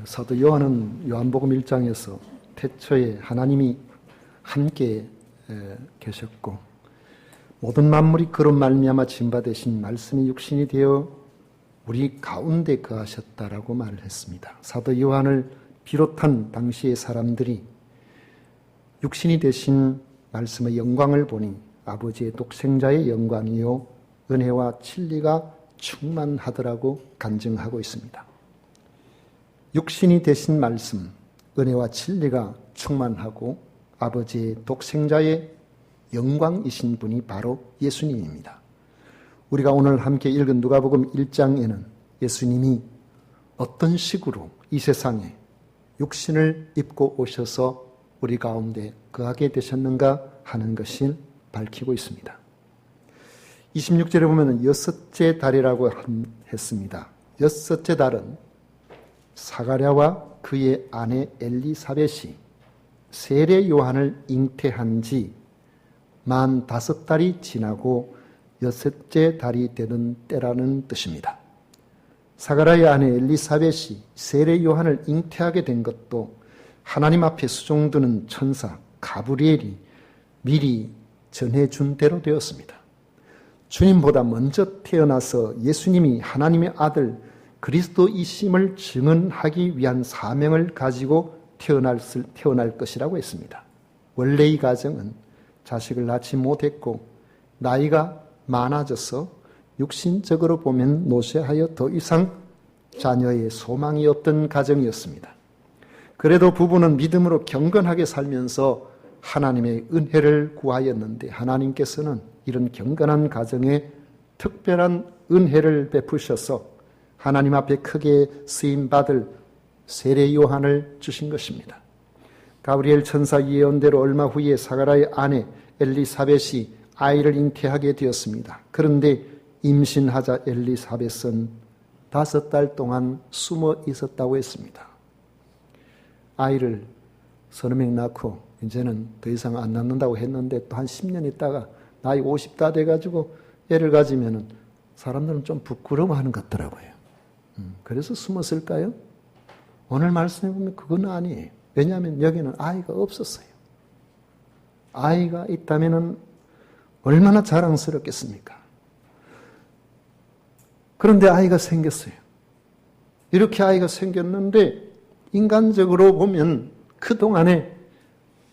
사도 요한은 요한복음 1장에서 태초에 하나님이 함께 계셨고 모든 만물이 그로 말미암아 진바되신 말씀이 육신이 되어 우리 가운데 거하셨다라고 말을 했습니다. 사도 요한을 비롯한 당시의 사람들이 육신이 되신 말씀의 영광을 보니 아버지의 독생자의 영광이요 은혜와 진리가 충만하더라고 간증하고 있습니다. 육신이 되신 말씀, 은혜와 진리가 충만하고 아버지의 독생자의 영광이신 분이 바로 예수님입니다. 우리가 오늘 함께 읽은 누가복음 1장에는 예수님이 어떤 식으로 이 세상에 육신을 입고 오셔서 우리 가운데 거하게 되셨는가 하는 것을 밝히고 있습니다. 26절에 보면 여섯째 달이라고 했습니다. 여섯째 달은 사가랴와 그의 아내 엘리사벳이 세례 요한을 잉태한 지 만 5달이 지나고 여섯째 달이 되는 때라는 뜻입니다. 사가랴의 아내 엘리사벳이 세례 요한을 잉태하게 된 것도 하나님 앞에 수종드는 천사 가브리엘이 미리 전해준 대로 되었습니다. 주님보다 먼저 태어나서 예수님이 하나님의 아들 그리스도이심을 증언하기 위한 사명을 가지고 태어날 것이라고 했습니다. 원래 이 가정은 자식을 낳지 못했고 나이가 많아져서 육신적으로 보면 노쇠하여 더 이상 자녀의 소망이 없던 가정이었습니다. 그래도 부부는 믿음으로 경건하게 살면서 하나님의 은혜를 구하였는데 하나님께서는 이런 경건한 가정에 특별한 은혜를 베푸셔서 하나님 앞에 크게 쓰임받을 세례 요한을 주신 것입니다. 가브리엘 천사 예언대로 얼마 후에 사가랴의 아내 엘리사벳이 아이를 잉태하게 되었습니다. 그런데 임신하자 엘리사벳은 5달 동안 숨어 있었다고 했습니다. 아이를 서너 명 낳고 이제는 더 이상 안 낳는다고 했는데 또 한 10년 있다가 나이 50다 돼가지고 애를 가지면은 사람들은 좀 부끄러워하는 것 같더라고요. 그래서 숨었을까요? 오늘 말씀해 보면 그건 아니에요. 왜냐하면 여기는 아이가 없었어요. 아이가 있다면 얼마나 자랑스럽겠습니까? 그런데 아이가 생겼어요. 이렇게 아이가 생겼는데 인간적으로 보면 그동안에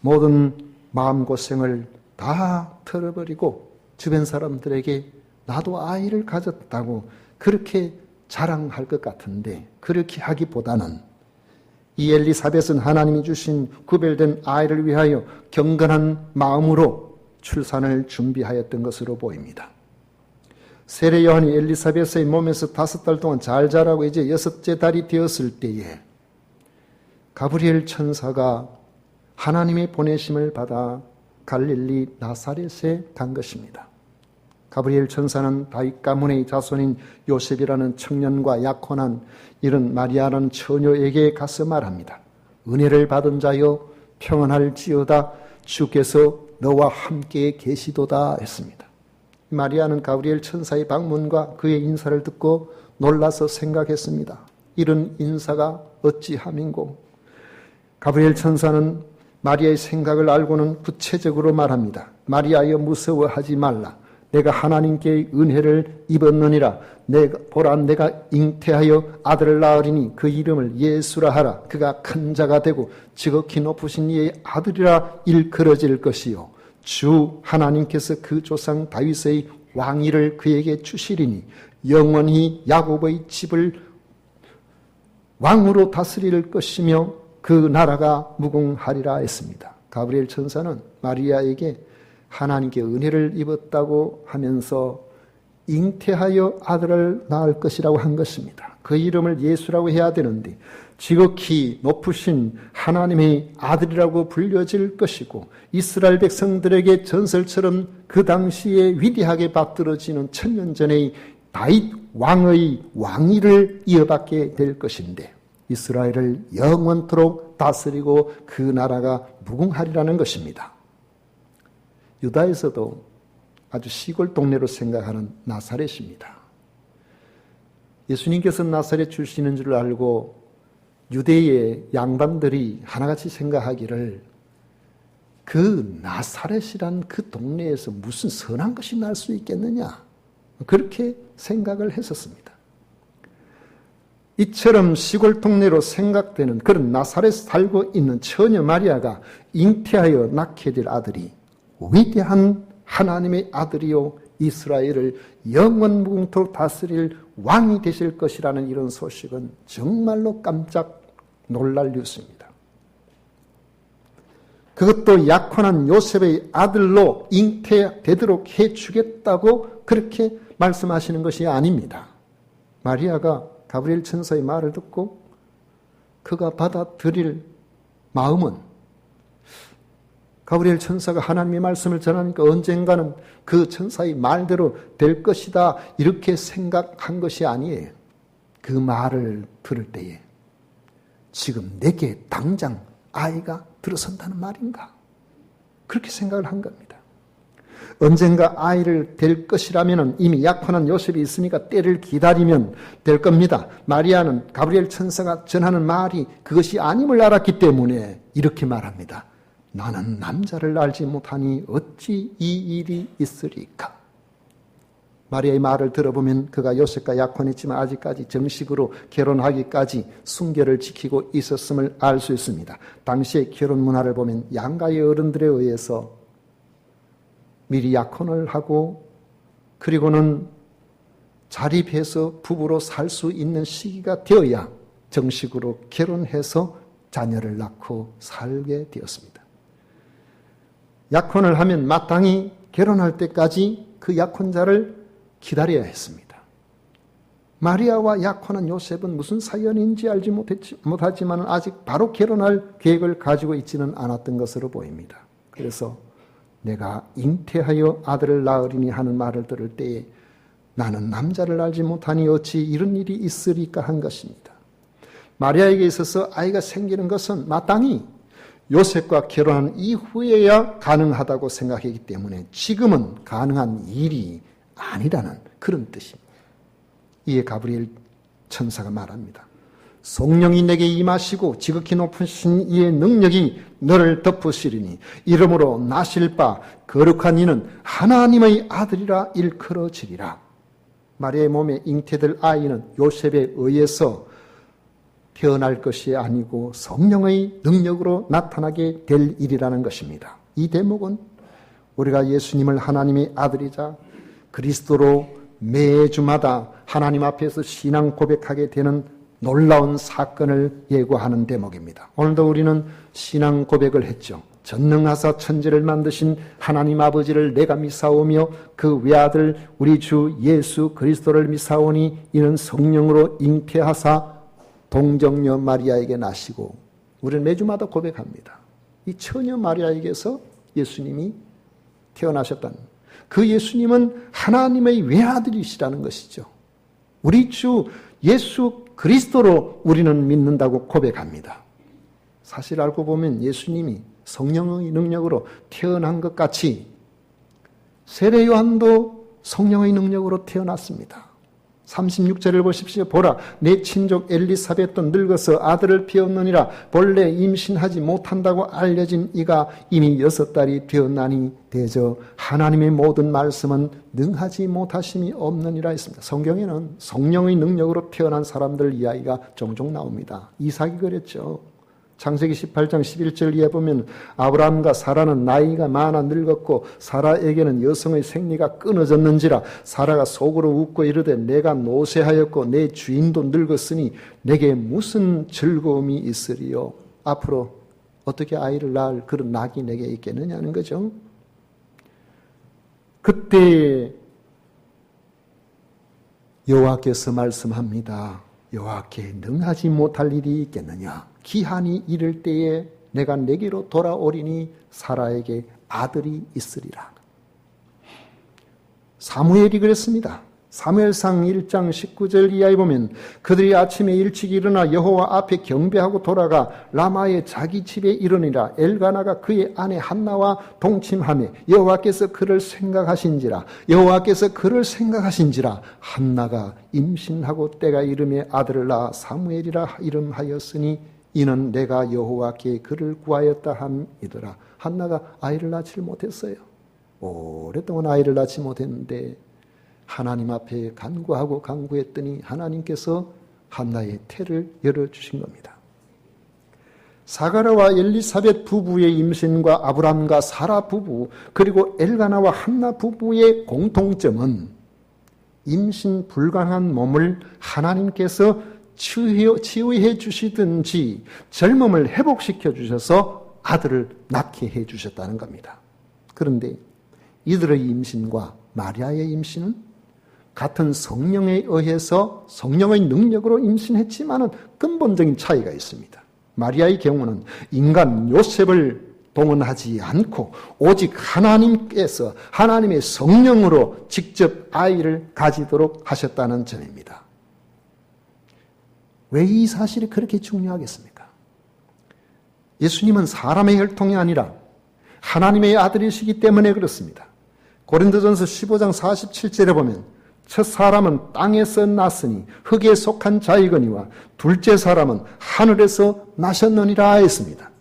모든 마음고생을 다 털어버리고 주변 사람들에게 나도 아이를 가졌다고 그렇게 자랑할 것 같은데 그렇게 하기보다는 이 엘리사벳은 하나님이 주신 구별된 아이를 위하여 경건한 마음으로 출산을 준비하였던 것으로 보입니다. 세례 요한이 엘리사벳의 몸에서 5달 동안 잘 자라고 이제 6째 달이 되었을 때에 가브리엘 천사가 하나님의 보내심을 받아 갈릴리 나사렛에 간 것입니다. 가브리엘 천사는 다윗 가문의 자손인 요셉이라는 청년과 약혼한 이런 마리아라는 처녀에게 가서 말합니다. 은혜를 받은 자여 평안할지어다 주께서 너와 함께 계시도다 했습니다. 마리아는 가브리엘 천사의 방문과 그의 인사를 듣고 놀라서 생각했습니다. 이런 인사가 어찌함인고. 가브리엘 천사는 마리아의 생각을 알고는 구체적으로 말합니다. 마리아여 무서워하지 말라. 내가 하나님께 은혜를 입었느니라. 보라 내가 잉태하여 아들을 낳으리니 그 이름을 예수라 하라. 그가 큰 자가 되고 지극히 높으신 이의 아들이라 일컬어질 것이요 주 하나님께서 그 조상 다윗의 왕위를 그에게 주시리니 영원히 야곱의 집을 왕으로 다스릴 것이며 그 나라가 무궁하리라 했습니다. 가브리엘 천사는 마리아에게 하나님께 은혜를 입었다고 하면서 잉태하여 아들을 낳을 것이라고 한 것입니다. 그 이름을 예수라고 해야 되는데 지극히 높으신 하나님의 아들이라고 불려질 것이고 이스라엘 백성들에게 전설처럼 그 당시에 위대하게 받들어지는 천년 전의 다윗 왕의 왕위를 이어받게 될 것인데 이스라엘을 영원토록 다스리고 그 나라가 무궁하리라는 것입니다. 유다에서도 아주 시골 동네로 생각하는 나사렛입니다. 예수님께서 나사렛 출신인 줄 알고 유대의 양반들이 하나같이 생각하기를 그 나사렛이란 그 동네에서 무슨 선한 것이 날 수 있겠느냐, 그렇게 생각을 했었습니다. 이처럼 시골 동네로 생각되는 그런 나사렛에 살고 있는 처녀 마리아가 잉태하여 낳게 될 아들이 위대한 하나님의 아들이요 이스라엘을 영원 무궁토록 다스릴 왕이 되실 것이라는 이런 소식은 정말로 깜짝 놀랄 뉴스입니다. 그것도 약혼한 요셉의 아들로 잉태되도록 해주겠다고 그렇게 말씀하시는 것이 아닙니다. 마리아가 가브리엘 천사의 말을 듣고 그가 받아들일 마음은, 가브리엘 천사가 하나님의 말씀을 전하니까 언젠가는 그 천사의 말대로 될 것이다, 이렇게 생각한 것이 아니에요. 그 말을 들을 때에 지금 내게 당장 아이가 들어선다는 말인가, 그렇게 생각을 한 겁니다. 언젠가 아이를 될 것이라면 이미 약혼한 요셉이 있으니까 때를 기다리면 될 겁니다. 마리아는 가브리엘 천사가 전하는 말이 그것이 아님을 알았기 때문에 이렇게 말합니다. 나는 남자를 알지 못하니 어찌 이 일이 있으리까. 마리아의 말을 들어보면 그가 요셉과 약혼했지만 아직까지 정식으로 결혼하기까지 순결을 지키고 있었음을 알 수 있습니다. 당시의 결혼 문화를 보면 양가의 어른들에 의해서 미리 약혼을 하고 그리고는 자립해서 부부로 살 수 있는 시기가 되어야 정식으로 결혼해서 자녀를 낳고 살게 되었습니다. 약혼을 하면 마땅히 결혼할 때까지 그 약혼자를 기다려야 했습니다. 마리아와 약혼한 요셉은 무슨 사연인지 알지 못하지만 아직 바로 결혼할 계획을 가지고 있지는 않았던 것으로 보입니다. 그래서 내가 잉태하여 아들을 낳으리니 하는 말을 들을 때에 나는 남자를 알지 못하니 어찌 이런 일이 있으리까 한 것입니다. 마리아에게 있어서 아이가 생기는 것은 마땅히 요셉과 결혼한 이후에야 가능하다고 생각했기 때문에 지금은 가능한 일이 아니라는 그런 뜻입니다. 이에 가브리엘 천사가 말합니다. 성령이 내게 임하시고 지극히 높으신 이의 능력이 너를 덮으시리니 이러므로 나실 바 거룩한 이는 하나님의 아들이라 일컬어지리라. 마리아의 몸에 잉태될 아이는 요셉에 의해서 태어날 것이 아니고 성령의 능력으로 나타나게 될 일이라는 것입니다. 이 대목은 우리가 예수님을 하나님의 아들이자 그리스도로 매주마다 하나님 앞에서 신앙 고백하게 되는 놀라운 사건을 예고하는 대목입니다. 오늘도 우리는 신앙 고백을 했죠. 전능하사 천지를 만드신 하나님 아버지를 내가 믿사오며 그 외아들 우리 주 예수 그리스도를 믿사오니 이는 성령으로 잉태하사 동정녀 마리아에게 나시고, 우리는 매주마다 고백합니다. 이 처녀 마리아에게서 예수님이 태어나셨다는, 그 예수님은 하나님의 외아들이시라는 것이죠. 우리 주 예수 그리스도로 우리는 믿는다고 고백합니다. 사실 알고 보면 예수님이 성령의 능력으로 태어난 것 같이 세례 요한도 성령의 능력으로 태어났습니다. 36절을 보십시오. 보라, 내 친족 엘리사벳도 늙어서 아들을 피웠느니라. 본래 임신하지 못한다고 알려진 이가 이미 6달이 되었나니 대저 하나님의 모든 말씀은 능하지 못하심이 없느니라 했습니다. 성경에는 성령의 능력으로 태어난 사람들 이야기가 종종 나옵니다. 이삭이 그랬죠. 창세기 18장 11절 이에 보면 아브라함과 사라는 나이가 많아 늙었고 사라에게는 여성의 생리가 끊어졌는지라. 사라가 속으로 웃고 이르되 내가 노쇠하였고 내 주인도 늙었으니 내게 무슨 즐거움이 있으리요. 앞으로 어떻게 아이를 낳을 그런 낙이 내게 있겠느냐는 거죠. 그때 여호와께서 말씀합니다. 여호와께 능하지 못할 일이 있겠느냐. 기한이 이를 때에 내가 내게로 돌아오리니 사라에게 아들이 있으리라. 사무엘이 그랬습니다. 사무엘상 1장 19절 이하에 보면 그들이 아침에 일찍 일어나 여호와 앞에 경배하고 돌아가 라마의 자기 집에 이르니라. 엘가나가 그의 아내 한나와 동침하며 여호와께서 그를 생각하신지라. 한나가 임신하고 때가 이르매 아들을 낳아 사무엘이라 이름하였으니 이는 내가 여호와께 그를 구하였다 함이더라. 한나가 아이를 낳지 못했어요. 오랫동안 아이를 낳지 못했는데 하나님 앞에 간구했더니 하나님께서 한나의 태를 열어주신 겁니다. 사가랴와 엘리사벳 부부의 임신과 아브람과 사라 부부 그리고 엘가나와 한나 부부의 공통점은 임신 불가능한 몸을 하나님께서 치유해 주시든지 젊음을 회복시켜 주셔서 아들을 낳게 해 주셨다는 겁니다. 그런데 이들의 임신과 마리아의 임신은 같은 성령에 의해서 성령의 능력으로 임신했지만은 근본적인 차이가 있습니다. 마리아의 경우는 인간 요셉을 동원하지 않고 오직 하나님께서 하나님의 성령으로 직접 아이를 가지도록 하셨다는 점입니다. 왜 이 사실이 그렇게 중요하겠습니까? 예수님은 사람의 혈통이 아니라 하나님의 아들이시기 때문에 그렇습니다. 고린도전서 15장 47절에 보면 첫 사람은 땅에서 났으니 흙에 속한 자이거니와 둘째 사람은 하늘에서 나셨느니라 했습니다.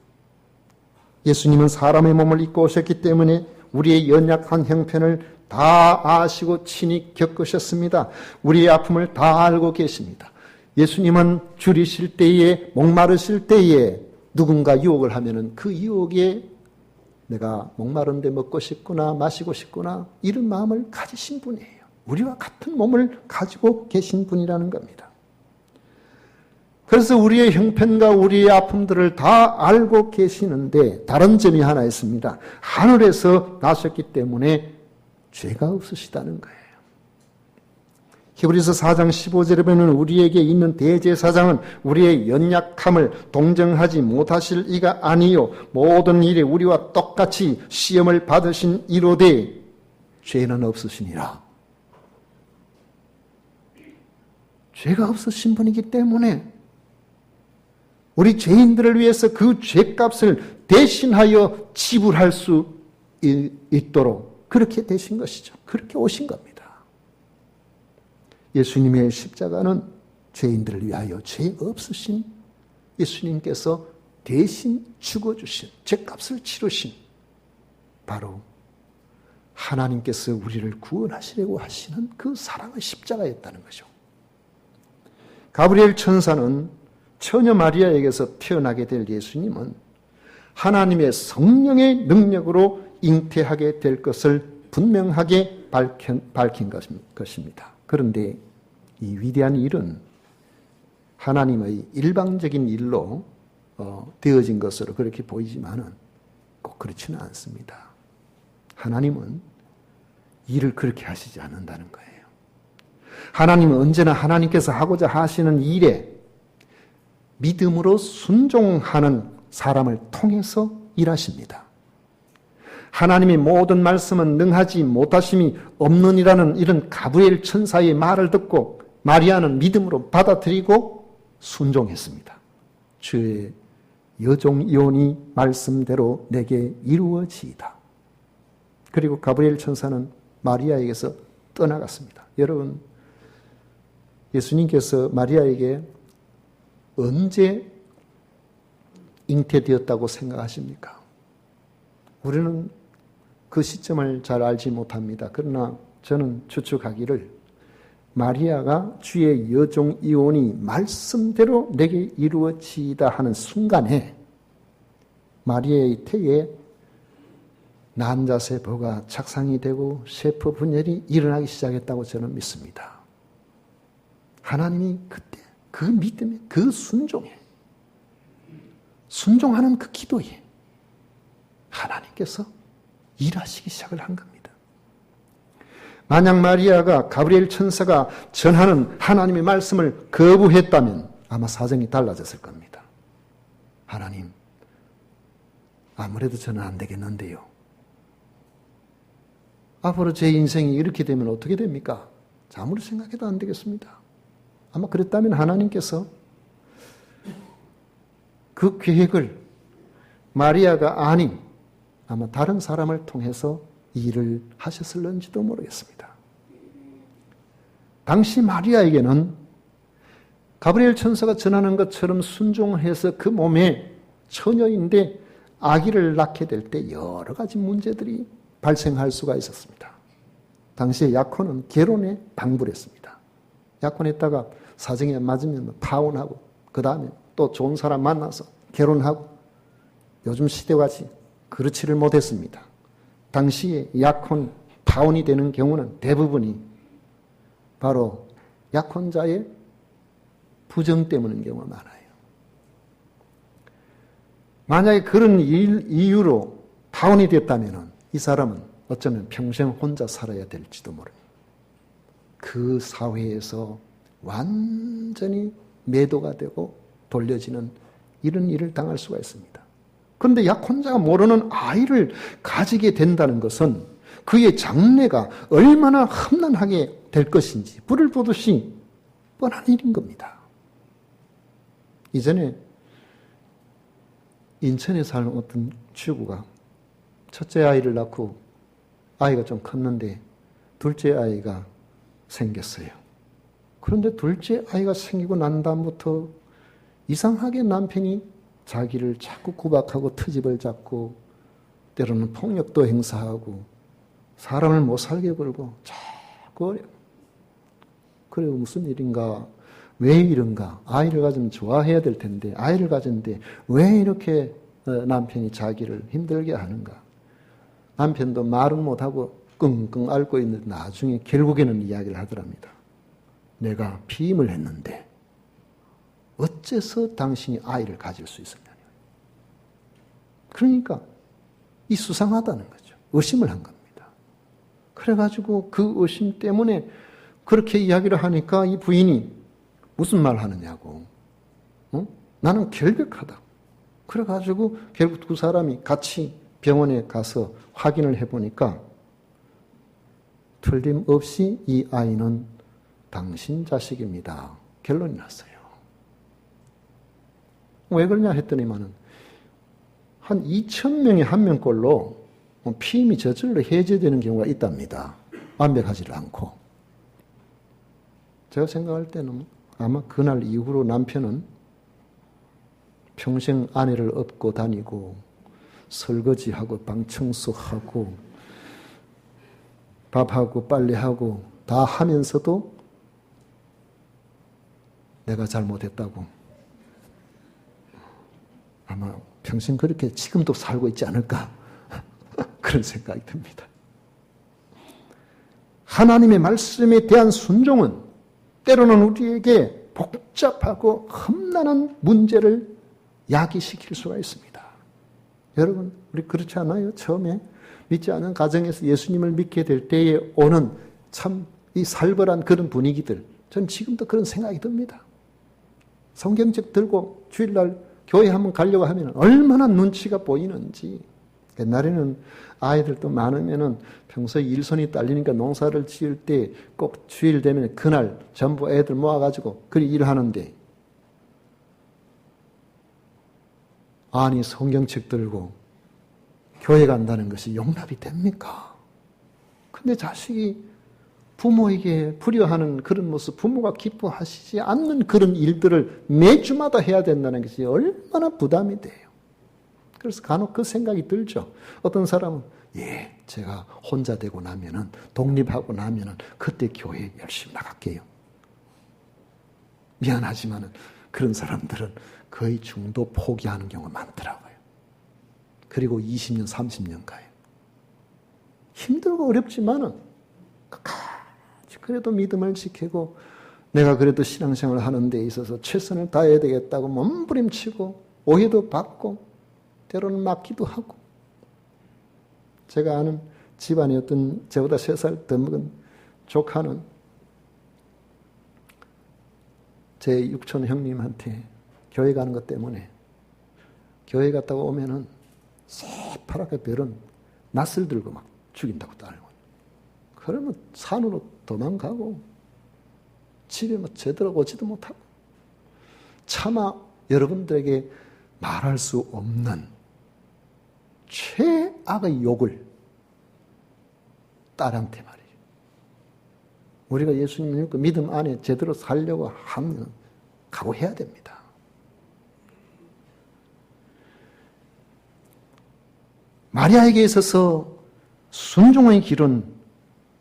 예수님은 사람의 몸을 입고 오셨기 때문에 우리의 연약한 형편을 다 아시고 친히 겪으셨습니다. 우리의 아픔을 다 알고 계십니다. 예수님은 줄이실 때에 목마르실 때에 누군가 유혹을 하면은 그 유혹에 내가 목마른데 먹고 싶구나 마시고 싶구나 이런 마음을 가지신 분이에요. 우리와 같은 몸을 가지고 계신 분이라는 겁니다. 그래서 우리의 형편과 우리의 아픔들을 다 알고 계시는데 다른 점이 하나 있습니다. 하늘에서 나셨기 때문에 죄가 없으시다는 거예요. 히브리서 4장 15절에 보면 우리에게 있는 대제사장은 우리의 연약함을 동정하지 못하실 이가 아니요 모든 일에 우리와 똑같이 시험을 받으신 이로되 죄는 없으시니라. 죄가 없으신 분이기 때문에 우리 죄인들을 위해서 그 죄값을 대신하여 지불할 수 있도록 그렇게 되신 것이죠. 그렇게 오신 겁니다. 예수님의 십자가는 죄인들을 위하여 죄 없으신 예수님께서 대신 죽어주신 죄값을 치르신 바로 하나님께서 우리를 구원하시려고 하시는 그 사랑의 십자가였다는 거죠. 가브리엘 천사는 처녀 마리아에게서 태어나게 될 예수님은 하나님의 성령의 능력으로 잉태하게 될 것을 분명하게 밝힌 것입니다. 그런데 이 위대한 일은 하나님의 일방적인 일로 되어진 것으로 그렇게 보이지만은 꼭 그렇지는 않습니다. 하나님은 일을 그렇게 하시지 않는다는 거예요. 하나님은 언제나 하나님께서 하고자 하시는 일에 믿음으로 순종하는 사람을 통해서 일하십니다. 하나님의 모든 말씀은 능하지 못하심이 없느니라는 이런 가브리엘 천사의 말을 듣고 마리아는 믿음으로 받아들이고 순종했습니다. 주의 여종 이온이 말씀대로 내게 이루어지이다. 그리고 가브리엘 천사는 마리아에게서 떠나갔습니다. 여러분, 예수님께서 마리아에게 언제 잉태되었다고 생각하십니까? 우리는 그 시점을 잘 알지 못합니다. 그러나 저는 추측하기를 마리아가 주의 여종 이온이 말씀대로 내게 이루어지이다 하는 순간에 마리아의 태에 난자세포가 착상이 되고 세포 분열이 일어나기 시작했다고 저는 믿습니다. 하나님이 그때 그 믿음에 그 순종에 순종하는 그 기도에 하나님께서 일하시기 시작을 한 겁니다. 만약 마리아가 가브리엘 천사가 전하는 하나님의 말씀을 거부했다면 아마 사정이 달라졌을 겁니다. 하나님, 아무래도 저는 안 되겠는데요. 앞으로 제 인생이 이렇게 되면 어떻게 됩니까? 아무리 생각해도 안 되겠습니다. 아마 그랬다면 하나님께서 그 계획을 마리아가 아닌 아마 다른 사람을 통해서 일을 하셨을는지도 모르겠습니다. 당시 마리아에게는 가브리엘 천사가 전하는 것처럼 순종해서 그 몸에 처녀인데 아기를 낳게 될 때 여러 가지 문제들이 발생할 수가 있었습니다. 당시에 약혼은 결혼에 방불했습니다. 약혼했다가 사정에 안 맞으면 파혼하고 그 다음에 또 좋은 사람 만나서 결혼하고 요즘 시대같이 그렇지를 못했습니다. 당시에 약혼, 파혼이 되는 경우는 대부분이 바로 약혼자의 부정 때문인 경우가 많아요. 만약에 그런 이유로 파혼이 됐다면 이 사람은 어쩌면 평생 혼자 살아야 될지도 모릅니다. 그 사회에서 완전히 매도가 되고 돌려지는 이런 일을 당할 수가 있습니다. 그런데 약혼자가 모르는 아이를 가지게 된다는 것은 그의 장래가 얼마나 험난하게 될 것인지 불을 보듯이 뻔한 일인 겁니다. 이전에 인천에 사는 어떤 주부가 첫째 아이를 낳고 아이가 좀 컸는데 둘째 아이가 생겼어요. 그런데 둘째 아이가 생기고 난 다음부터 이상하게 남편이 자기를 자꾸 구박하고 트집을 잡고 때로는 폭력도 행사하고 사람을 못 살게 굴고 자꾸 그래 무슨 일인가 왜 이런가 아이를 가지면 좋아해야 될 텐데 아이를 가졌는데 왜 이렇게 남편이 자기를 힘들게 하는가. 남편도 말은 못하고 끙끙 앓고 있는데 나중에 결국에는 이야기를 하더랍니다. 내가 피임을 했는데 어째서 당신이 아이를 가질 수 있었냐니. 그러니까 이 수상하다는 거죠. 의심을 한 겁니다. 그래가지고 그 의심 때문에 그렇게 이야기를 하니까 이 부인이 무슨 말 하느냐고. 나는 결백하다. 그래가지고 결국 두 사람이 같이 병원에 가서 확인을 해보니까 틀림없이 이 아이는 당신 자식입니다. 결론이 났어요. 왜 그러냐 했더니만은 한 2,000명에 한 명꼴로 피임이 저절로 해제되는 경우가 있답니다. 완벽하지를 않고. 제가 생각할 때는 아마 그날 이후로 남편은 평생 아내를 업고 다니고 설거지하고 방 청소하고 밥하고 빨래하고 다 하면서도 내가 잘못했다고 아마 평생 그렇게 지금도 살고 있지 않을까 그런 생각이 듭니다. 하나님의 말씀에 대한 순종은 때로는 우리에게 복잡하고 험난한 문제를 야기시킬 수가 있습니다. 여러분 우리 그렇지 않아요? 처음에 믿지 않은 가정에서 예수님을 믿게 될 때에 오는 참 이 살벌한 그런 분위기들 전 지금도 그런 생각이 듭니다. 성경책 들고 주일날 교회 한번 가려고 하면 얼마나 눈치가 보이는지. 옛날에는 아이들도 많으면은 평소에 일손이 딸리니까 농사를 지을 때 꼭 주일 되면 그날 전부 애들 모아가지고 그리 일하는데 아니 성경책 들고 교회 간다는 것이 용납이 됩니까? 근데 자식이 부모에게 불효하는 그런 모습, 부모가 기뻐하시지 않는 그런 일들을 매주마다 해야 된다는 것이 얼마나 부담이 돼요. 그래서 간혹 그 생각이 들죠. 어떤 사람은 제가 혼자 되고 나면은 독립하고 나면은 그때 교회 열심히 나갈게요. 미안하지만은 그런 사람들은 거의 중도 포기하는 경우가 많더라고요. 그리고 20년, 30년 가요. 힘들고 어렵지만은 끝까지 그래도 믿음을 지키고 내가 그래도 신앙생활을 하는 데 있어서 최선을 다해야 되겠다고 몸부림치고 오해도 받고 때로는 맞기도 하고. 제가 아는 집안에 어떤 저보다 3살 더 먹은 조카는 제 육촌 형님한테 교회 가는 것 때문에 교회 갔다가 오면은 새파랗게 별은 낯을 들고 막 죽인다고 따르고 그러면 산으로 도망가고 집에 제대로 오지도 못하고 차마 여러분들에게 말할 수 없는 최악의 욕을 딸한테 말이에요. 우리가 예수님 믿음 안에 제대로 살려고 하면 각오해야 됩니다. 마리아에게 있어서 순종의 길은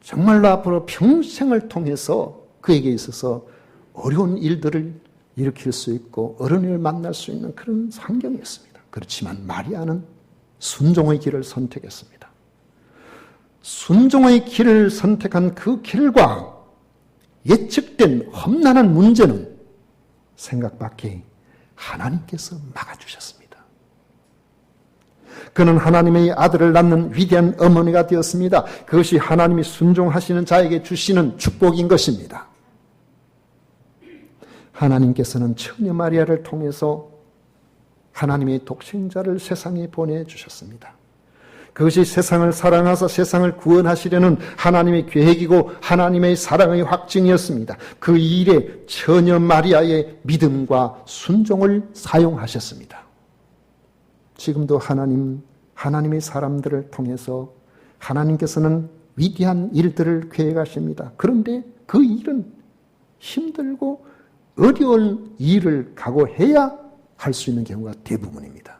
정말로 앞으로 평생을 통해서 그에게 있어서 어려운 일들을 일으킬 수 있고 어른을 만날 수 있는 그런 환경이었습니다. 그렇지만 마리아는 순종의 길을 선택했습니다. 순종의 길을 선택한 그 길과 예측된 험난한 문제는 생각 밖에 하나님께서 막아주셨습니다. 그는 하나님의 아들을 낳는 위대한 어머니가 되었습니다. 그것이 하나님이 순종하시는 자에게 주시는 축복인 것입니다. 하나님께서는 처녀 마리아를 통해서 하나님의 독생자를 세상에 보내주셨습니다. 그것이 세상을 사랑하사 세상을 구원하시려는 하나님의 계획이고 하나님의 사랑의 확증이었습니다. 그 일에 처녀 마리아의 믿음과 순종을 사용하셨습니다. 지금도 하나님의 사람들을 통해서 하나님께서는 위대한 일들을 계획하십니다. 그런데 그 일은 힘들고 어려운 일을 각오해야 할 수 있는 경우가 대부분입니다.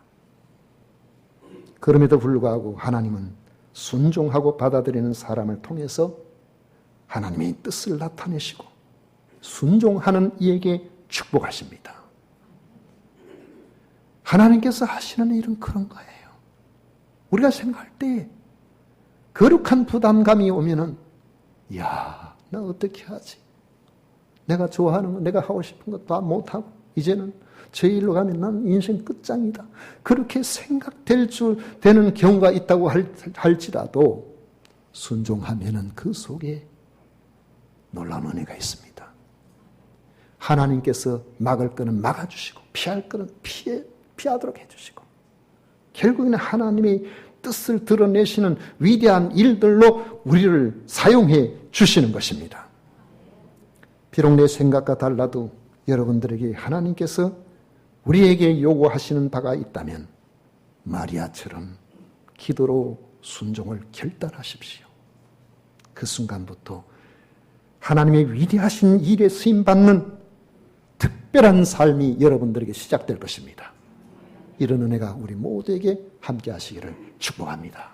그럼에도 불구하고 하나님은 순종하고 받아들이는 사람을 통해서 하나님의 뜻을 나타내시고 순종하는 이에게 축복하십니다. 하나님께서 하시는 일은 그런 거예요. 우리가 생각할 때 거룩한 부담감이 오면은 야, 나 어떻게 하지? 내가 좋아하는 거, 내가 하고 싶은 거 다 못하고 이제는 저 일로 가면 난 인생 끝장이다. 그렇게 생각되는 경우가 있다고 할지라도 순종하면은 그 속에 놀라운 은혜가 있습니다. 하나님께서 막을 거는 막아주시고 피할 거는 피하도록 해주시고 결국에는 하나님의 뜻을 드러내시는 위대한 일들로 우리를 사용해 주시는 것입니다. 비록 내 생각과 달라도 여러분들에게 하나님께서 우리에게 요구하시는 바가 있다면 마리아처럼 기도로 순종을 결단하십시오. 그 순간부터 하나님의 위대하신 일에 쓰임받는 특별한 삶이 여러분들에게 시작될 것입니다. 이런 은혜가 우리 모두에게 함께 하시기를 축복합니다.